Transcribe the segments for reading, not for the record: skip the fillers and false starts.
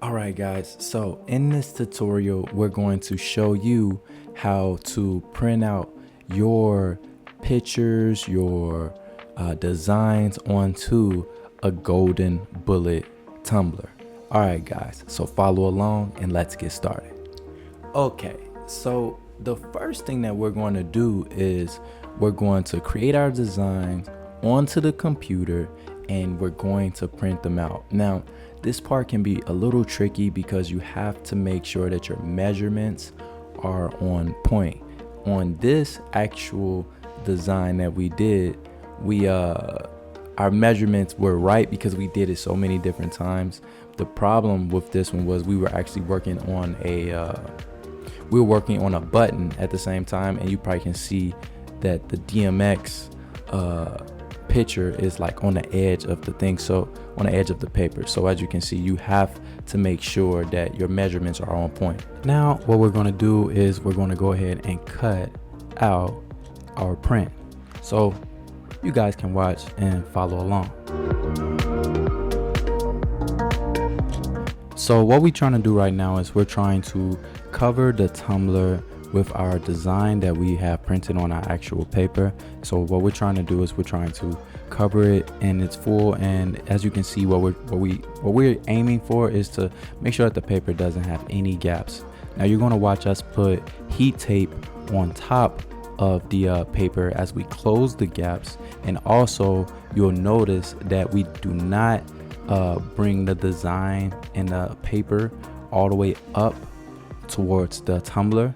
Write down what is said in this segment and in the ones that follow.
Alright guys, so in this tutorial we're going to show you how to print out your pictures, your designs onto a golden bullet tumbler. Alright guys, so follow along and let's get started. Okay, so the first thing that we're going to do is we're going to create our designs onto the computer and we're going to print them out. Now this part can be a little tricky because you have to make sure that your measurements are on point. On this actual design that we did, our measurements were right because we did it so many different times. The problem with this one was we were actually working on a button at the same time, and you probably can see that the DMX picture is like on the edge of the thing, so on the edge of the paper. So as you can see, you have to make sure that your measurements are on point. Now what we're going to do is we're going to go ahead and cut out our print so you guys can watch and follow along. So what we're trying to do right now is we're trying to cover the tumbler with our design that we have printed on our actual paper. So what we're trying to do is we're trying to cover it in its full, and as you can see, what we're aiming for is to make sure that the paper doesn't have any gaps. Now you're going to watch us put heat tape on top of the paper as we close the gaps, and also you'll notice that we do not bring the design in the paper all the way up towards the tumbler.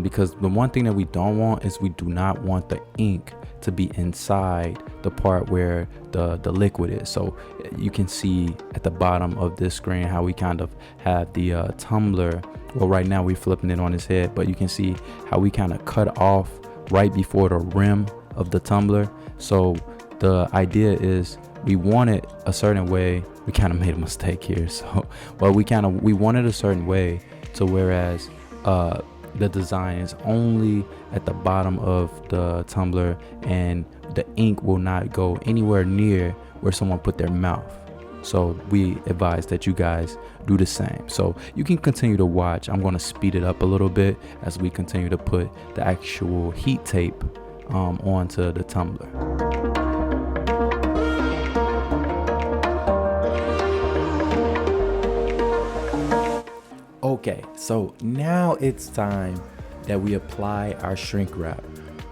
Because the one thing that we don't want is we do not want the ink to be inside the part where the liquid is. So you can see at the bottom of this screen how we kind of have the tumbler. Well, right now we're flipping it on its head, but you can see how we kind of cut off right before the rim of the tumbler. So the idea is we want it a certain way. We kind of made a mistake here, so but we wanted a certain way to whereas the design is only at the bottom of the tumbler and the ink will not go anywhere near where someone put their mouth. So we advise that you guys do the same. So you can continue to watch. I'm going to speed it up a little bit as we continue to put the actual heat tape onto the tumbler. Okay, so now it's time that we apply our shrink wrap.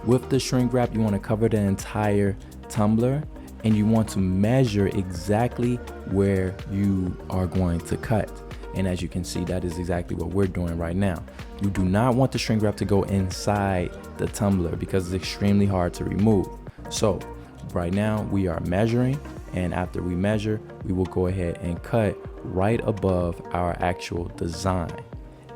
With the shrink wrap, you want to cover the entire tumbler and you want to measure exactly where you are going to cut. And as you can see, that is exactly what we're doing right now. You do not want the shrink wrap to go inside the tumbler because it's extremely hard to remove. So right now we are measuring, and after we measure, we will go ahead and cut right above our actual design.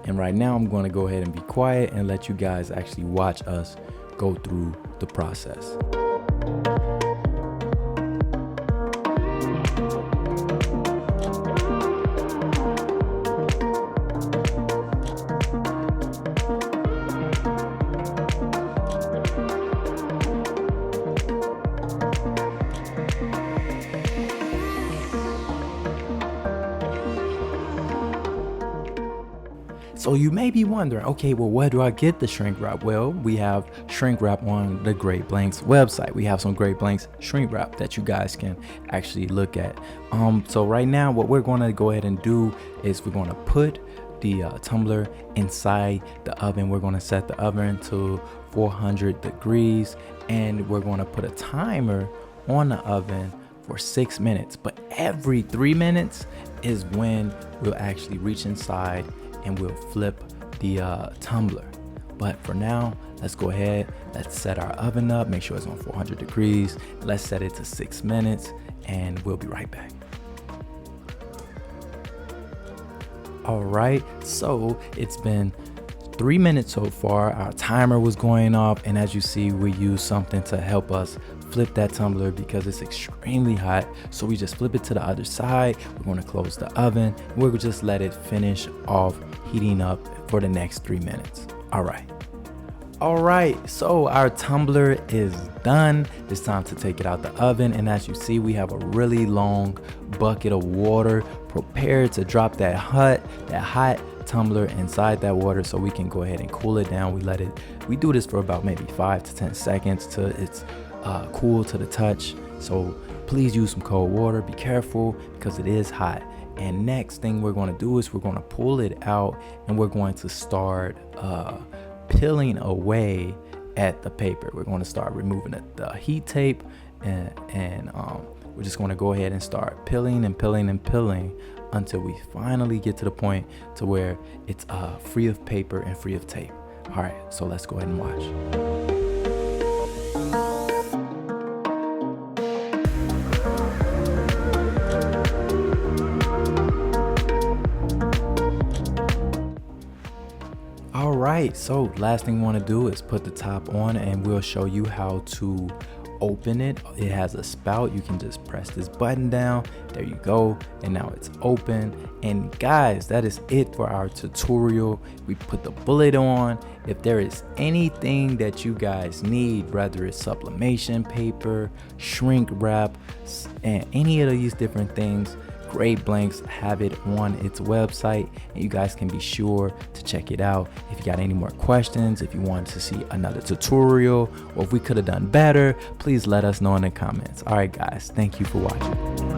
And right now I'm going to go ahead and be quiet and let you guys actually watch us go through the process. So you may be wondering, okay, well, where do I get the shrink wrap? Well, we have shrink wrap on the Greatblanks website. We have some Greatblanks shrink wrap that you guys can actually look at. So right now, what we're going to go ahead and do is we're going to put the tumbler inside the oven. We're going to set the oven to 400 degrees, and we're going to put a timer on the oven for 6 minutes. But every 3 minutes is when we'll actually reach inside and we'll flip the tumbler. But for now, let's go ahead, let's set our oven up, make sure it's on 400 degrees. Let's set it to 6 minutes and we'll be right back. All right, so it's been 3 minutes so far. Our timer was going off, and as you see, we use something to help us flip that tumbler because it's extremely hot. So we just flip it to the other side. We're going to close the oven and we'll just let it finish off heating up for the next 3 minutes. All right, so our tumbler is done. It's time to take it out the oven, and as you see, we have a really long bucket of water prepared to drop that hot tumbler inside that water so we can go ahead and cool it down. We do this for about maybe 5 to 10 seconds till it's cool to the touch. So please use some cold water. Be careful because it is hot. And next thing we're going to do is we're going to pull it out and we're going to start peeling away at the paper. We're going to start removing the heat tape and we're just going to go ahead and start peeling and peeling and peeling until we finally get to the point to where it's free of paper and free of tape. All right, so let's go ahead and watch. All right, so last thing we want to do is put the top on and we'll show you how to open it. It has a spout. You can just press this button down. There you go. And now it's open. And guys, that is it for our tutorial. We put the bullet on. If there is anything that you guys need, whether it's sublimation paper, shrink wrap, and any of these different things, Greatblanks have it on its website, and you guys can be sure to check it out. If you got any more questions, if you want to see another tutorial, or if we could have done better, please let us know in the comments. All right guys, thank you for watching.